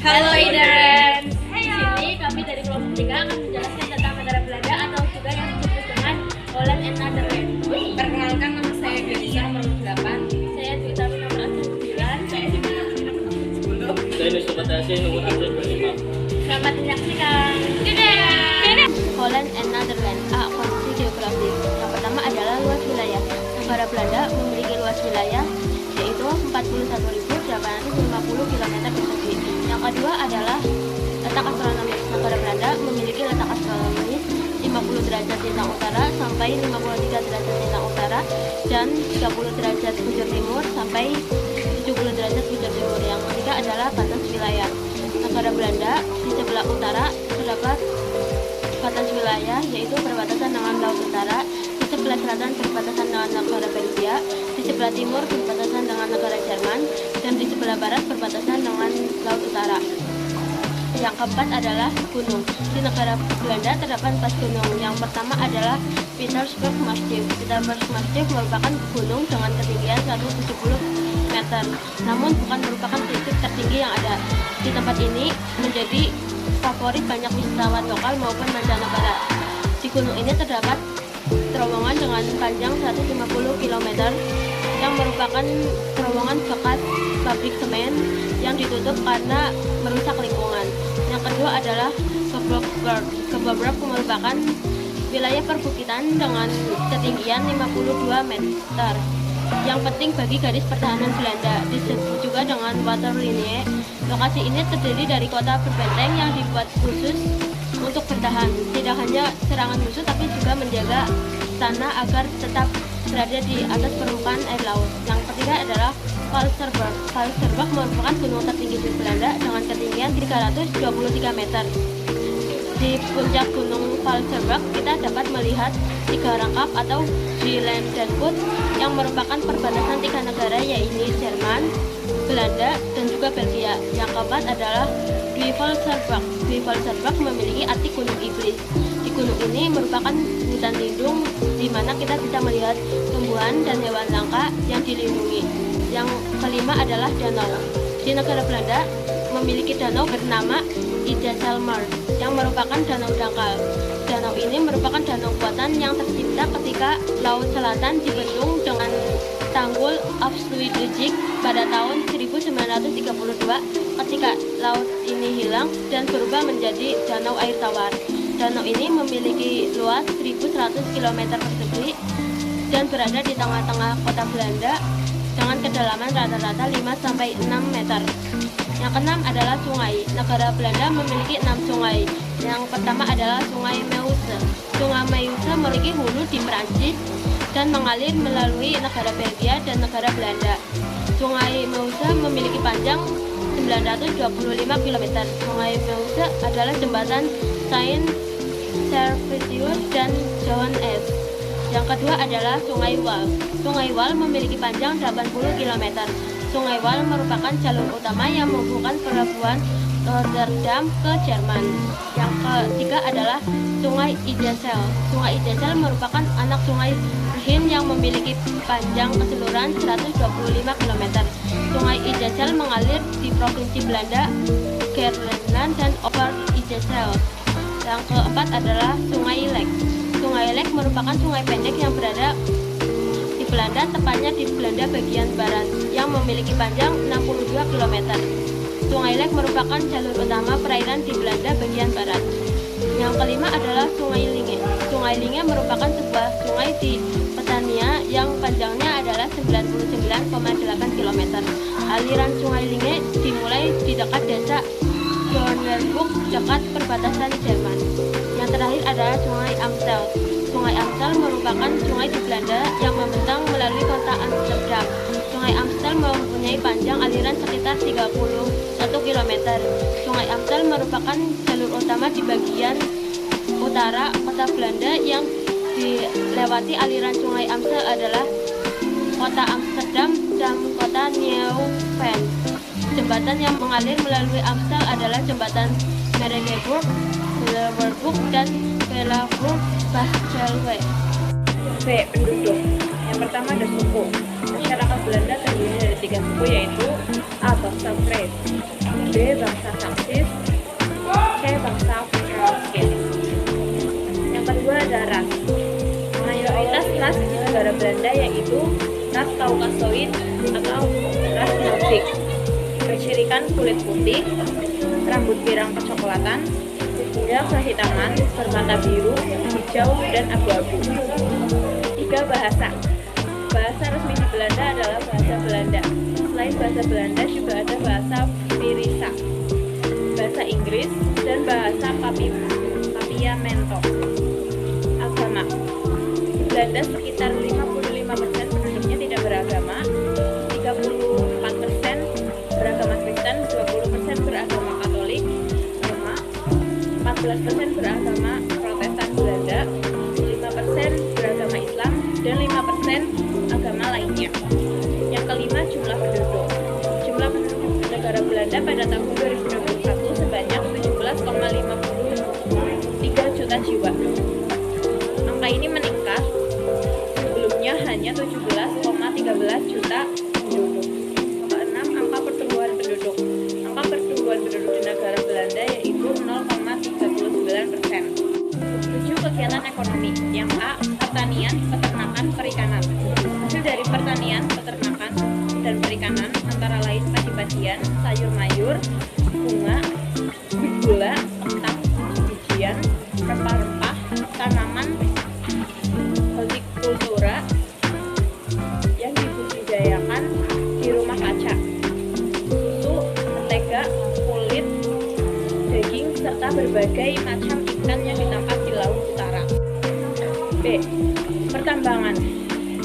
Halo Idaren. Di sini kami dari kelompok 3 akan menjelaskan tentang negara Belanda atau juga yang disebut dengan Holland and Netherlands. Perkenalkan, nama saya Denisa, nomor 8. Saya Twita nomor 9. Saya Siti nomor 10. Saya Yusuf Atasi nomor 25. Selamat menyaksikan. Holland and Netherlands. A. Kondisi geografis. Yang pertama adalah luas wilayah. Negara Belanda memiliki luas wilayah yaitu 41.850 km persegi. Yang kedua adalah letak astronomis. Negara Belanda memiliki letak astronomis 50 derajat lintang utara sampai 53 derajat lintang utara dan 30 derajat bujur timur sampai 70 derajat bujur timur. Yang ketiga adalah batas wilayah. Negara Belanda di sebelah utara terdapat batas wilayah yaitu berbatasan dengan Laut Utara, di sebelah selatan berbatasan dengan negara Belgia, di sebelah timur berbatasan dengan negara Jerman, dan di sebelah barat berbatasan dengan Laut Utara. Yang keempat adalah gunung. Di negara Belanda terdapat 4 gunung. Yang pertama adalah Pietersburg-Maasdijk. Pietersburg-Maasdijk merupakan gunung dengan ketinggian 170 meter, namun bukan merupakan titik tertinggi yang ada. Di tempat ini menjadi favorit banyak wisatawan lokal maupun mancanegara. Di gunung ini terdapat terowongan dengan panjang 150 km yang merupakan terowongan bekas pabrik semen yang ditutup karena merusak lingkungan. Yang kedua adalah Keberberg. Keberberg merupakan wilayah perbukitan dengan ketinggian 52 meter yang penting bagi garis pertahanan Belanda, disebut juga dengan waterlinie. Lokasi ini terdiri dari kota berbenteng yang dibuat khusus untuk bertahan, tidak hanya serangan musuh tapi juga menjaga tanah agar tetap berada di atas permukaan air laut. Yang ketiga adalah Valserberg. Valserberg merupakan gunung tertinggi di Belanda dengan ketinggian 323 meter. Di puncak gunung Valserberg kita dapat melihat 3 rangkap atau Drielandenpunt yang merupakan perbatasan 3 negara yaitu Jerman, Belanda, dan juga Belgia. Yang keempat adalah Duivelserberg. Duivelserberg memiliki arti gunung iblis. Di gunung ini merupakan hutan lindung di mana kita bisa melihat tumbuhan dan hewan langka yang dilindungi. Yang kelima adalah danau. Di negara Belanda memiliki danau bernama Ida-Selmer yang merupakan danau dangkal. Danau ini merupakan danau buatan yang tercipta ketika Laut Selatan dibentuk dengan tanggul Afsluitdijk pada tahun 1932 ketika laut ini hilang dan berubah menjadi danau air tawar. Danau ini memiliki luas 1.100 km persegi dan berada di tengah-tengah kota Belanda dengan kedalaman rata-rata 5-6 meter. Yang keenam adalah sungai. Negara Belanda memiliki 6 sungai. Yang pertama adalah Sungai Meuse. Sungai Meuse memiliki hulu di Perancis dan mengalir melalui negara Belgia dan negara Belanda. Sungai Meuse memiliki panjang 925 km. Sungai Meuse adalah jembatan Saint Servatius dan Johan S. Yang kedua adalah Sungai Wal. Sungai Wal memiliki panjang 80 km. Sungai Wal merupakan jalur utama yang menghubungkan pelabuhan Rotterdam ke Jerman. Yang ketiga adalah Sungai Idasel. Sungai Idasel merupakan anak Sungai Rhin yang memiliki panjang keseluruhan 125 km. Sungai Idasel mengalir di provinsi Belanda, Gelderland, dan Over-Idasel. Yang keempat adalah Sungai Lek. Sungai Lek merupakan sungai pendek yang berada di Belanda, tepatnya di Belanda bagian barat, yang memiliki panjang 62 km. Sungai Lek merupakan jalur utama perairan di Belanda bagian barat. Yang kelima adalah Sungai Linge. Sungai Linge merupakan sebuah sungai di Petania yang panjangnya adalah 99,8 km. Aliran Sungai Linge dimulai di dekat desa Donnerburg dekat perbatasan Jerman. Yang terakhir adalah Sungai Amstel. Sungai Amstel merupakan sungai di Belanda yang membentang melalui kota Amsterdam. Sungai Amstel mempunyai panjang aliran sekitar 31 km. Sungai Amstel merupakan jalur utama di bagian utara kota Belanda yang dilewati aliran Sungai Amstel adalah kota Amsterdam dan kota Nieuw-Veen. Jembatan yang mengalir melalui Amstel adalah jembatan Merendeburg, Hillerburg, dan Velleburg-Basteelweg. B. Penduduk. Yang pertama ada suku. Masyarakat Belanda terdiri dari 3 suku yaitu A. Bangsa Fries, B. Bangsa Saksi, Belanda yaitu ras Kaukasoid atau ras Nordik. Bercirikan kulit putih, rambut pirang kecoklatan, kuda kehitaman, bermata biru, hijau, dan abu-abu. 3. Bahasa. Bahasa resmi di Belanda adalah bahasa Belanda. Selain bahasa Belanda juga ada bahasa Virisa, bahasa Inggris, dan bahasa Papiamento. Agama. Di Belanda sekitar 55% penduduknya tidak beragama, 34% beragama Kristen, 20% beragama Katolik, 14% beragama Protestan Belanda, 5% beragama Islam, dan 5% agama lainnya. Yang kelima, jumlah penduduk. Jumlah penduduk negara Belanda pada tahun 2021 sebanyak 17,53 juta jiwa. Angka ini meningkat, sebelumnya hanya 17,13 juta penduduk. Keenam, angka pertumbuhan penduduk. Angka pertumbuhan penduduk di negara Belanda yaitu 0,39%. 7. Kegiatan ekonomi. Yang A, pertanian, peternakan, perikanan. Hasil dari pertanian, peternakan, dan perikanan antara lain padi-padian, sayur-mayur, bunga, gula, kentang, bijian, rempah-rempah, tanaman, hortikultura yang dibudidayakan di rumah kaca, susu, mentega, kulit, daging, serta berbagai macam ikan yang ditangkap di laut utara. B. Pertambangan.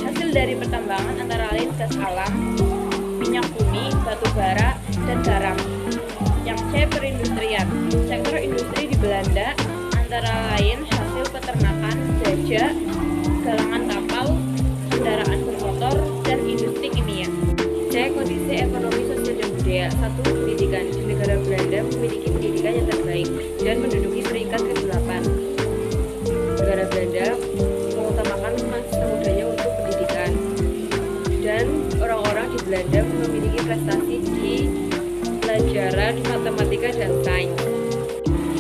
Hasil dari pertambangan antara lain gas alam, minyak bumi, batu bara, dan garam. Yang C. Perindustrian. Sektor industri di Belanda antara lain hasil peternakan, baja, galangan kapal, kendaraan bermotor, dan industri kimia. C. Kondisi ekonomi, sosial, dan budaya. 1. Pendidikan. Di negara Belanda memiliki pendidikan yang terbaik dan menduduki peringkat ke-8. Negara Belanda mengutamakan masa mudanya untuk pendidikan, dan orang-orang di Belanda memiliki prestasi di pelajaran matematika dan sains.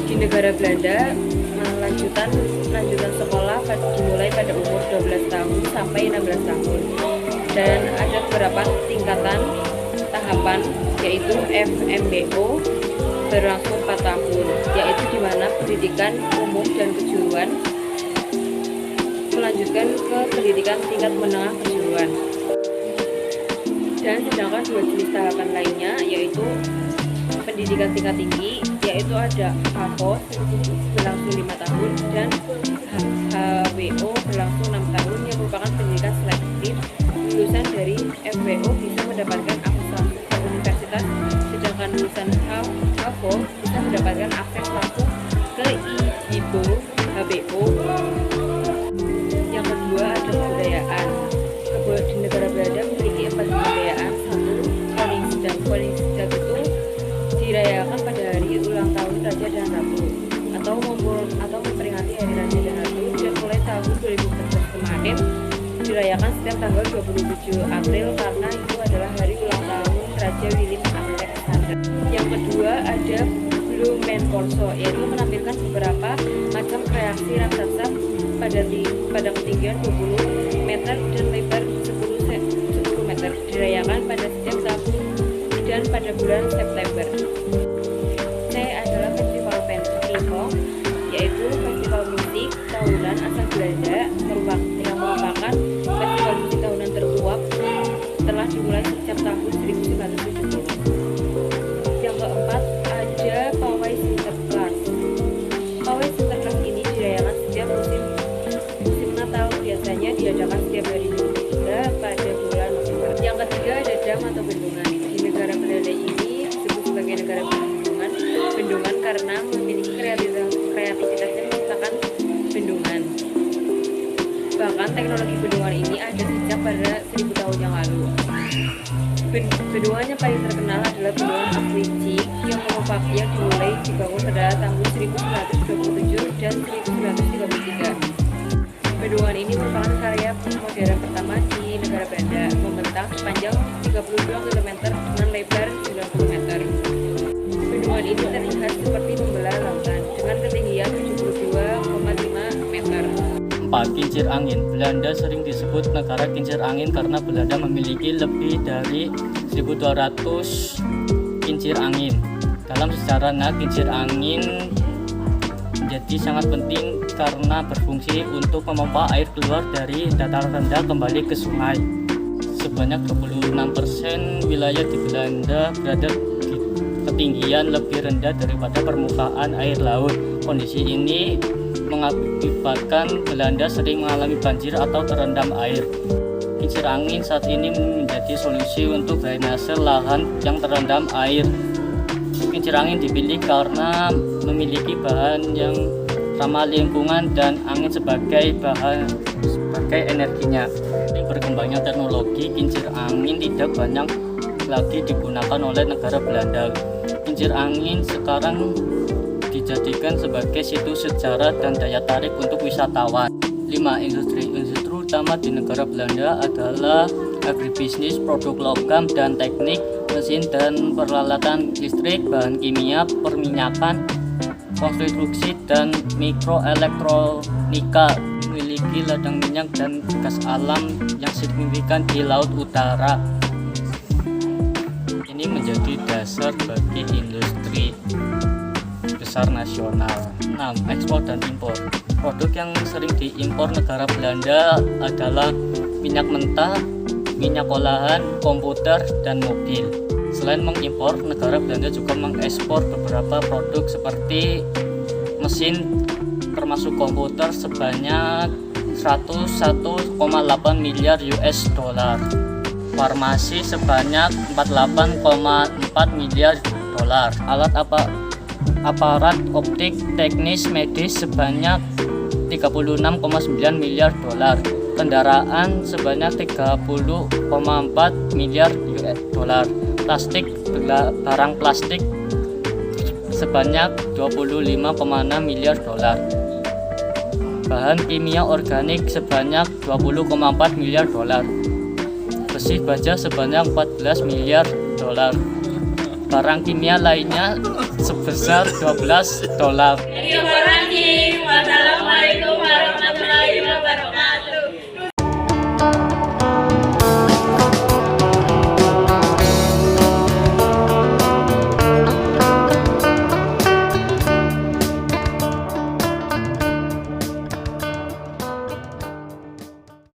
Di negara Belanda, lanjutan sekolah dimulai pada umur 12 tahun sampai 16 tahun, dan ada beberapa tingkatan tahapan, yaitu FMBO berlangsung 4 tahun, yaitu di mana pendidikan umum dan kejuruan melanjutkan ke pendidikan tingkat menengah kejuruan. Dan sedangkan 2 jenis tahapan lainnya yaitu pendidikan tingkat tinggi, yaitu ada HAVO berlangsung 5 tahun dan HWO berlangsung 6 tahun yang merupakan pendidikan selektif. Lulusan dari FWO bisa mendapatkan akses langsung ke universitas, sedangkan lulusan HAVO bisa mendapatkan akses langsung ke IJIPO HBO. Yang kedua ada kebudayaan. Di negara Belanda memiliki 4 kebudayaan. 1. Koningsdag. Koningsdag itu dirayakan pada hari ulang tahun Raja dan Ratu atau memperingati hari Raja dan Ratu, dan mulai tahun 2014 kemarin dirayakan setiap tanggal 27 April karena itu adalah hari ulang tahun Raja Willem Alexander. Yang kedua ada Blumenkorso, yaitu menampilkan beberapa macam kreasi raksasa pada ketinggian 20 meter dan lebar 10 meter, dirayakan pada setiap tahun dan pada bulan September. C adalah Festival Pentviko, yaitu festival musik tahunan asal Belanda yang merupakan festival musik tahunan tertua, telah dimulai sejak tahun 1970. Yang keempat ada Pawai Sinterklaas. Pawai Sinterklaas ini dirayakan setiap musim Natal, biasanya diadakan setiap hari Minggu pada bulan November. Yang ketiga ada dam atau bendungan. Di negara Belanda ini disebut sebagai negara bendungan karena memiliki kreativitas yang menciptakan bendungan. Bahkan teknologi bendungan ini ada sejak pada 1000 tahun yang lalu. Bendungan yang paling terkenal adalah bendungan Africi yang dimulai dibangun pada tahun 1927 dan 1933. Bendungan ini merupakan karya modern pertama di negara Belanda, membentang sepanjang 32 km dengan lebar 90 meter. Bendungan ini terlihat seperti membelah lautan dengan ketinggian 72,5 meter. 4. Kincir angin. Belanda sering disebut negara kincir angin karena Belanda memiliki lebih dari 1.200 kincir angin. Dalam sejarah kincir angin menjadi sangat penting karena berfungsi untuk memompa air keluar dari dataran rendah kembali ke sungai. Sebanyak 26% wilayah di Belanda berada di ketinggian lebih rendah daripada permukaan air laut. Kondisi ini mengakibatkan Belanda sering mengalami banjir atau terendam air. Kincir angin saat ini menjadi solusi untuk drainase lahan yang terendam air. Kincir angin dipilih karena memiliki bahan yang ramah lingkungan dan angin sebagai energinya. Berkembangnya teknologi kincir angin tidak banyak lagi digunakan oleh negara Belanda. Kincir angin sekarang dijadikan sebagai situs sejarah dan daya tarik untuk wisatawan. 5. Industri utama di negara Belanda adalah agribisnis, produk logam dan teknik, mesin dan peralatan listrik, bahan kimia, perminyakan, konstruksi dan mikroelektronika. Memiliki ladang minyak dan gas alam yang signifikan di Laut Utara. Ini menjadi dasar bagi industri besar nasional. 6. Ekspor dan impor. Produk yang sering diimpor negara Belanda adalah minyak mentah, minyak olahan, komputer, dan mobil. Selain mengimpor, negara Belanda juga mengekspor beberapa produk seperti mesin termasuk komputer sebanyak 101,8 miliar US dollar, farmasi sebanyak 48,4 miliar dolar, aparat optik teknis medis sebanyak 36,9 miliar dolar, kendaraan sebanyak 30,4 miliar US dolar, barang plastik sebanyak 25,6 miliar dolar, bahan kimia organik sebanyak 20,4 miliar dolar, besi baja sebanyak 14 miliar dolar, barang kimia lainnya sebesar 12 dolar. Terima kasih. Wassalamualaikum.